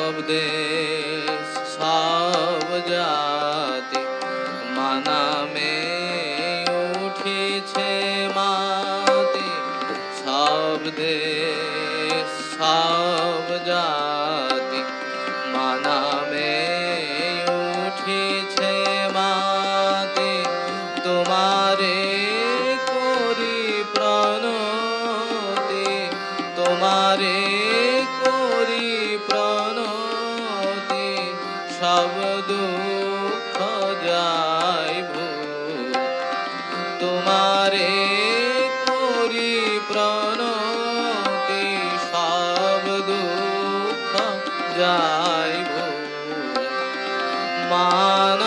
সব দেশ সব জাতি মানামে উঠিছে মাতি। সব দেশ সব জাতি মানামে উঠিছে মাতি। তোমারে করি প্রণতি, তোমারে করি প্রণতি। সব দুঃখ যায় ভুল, তোমারে করি প্রণতি। সব দুঃখ যায় ভুল। মান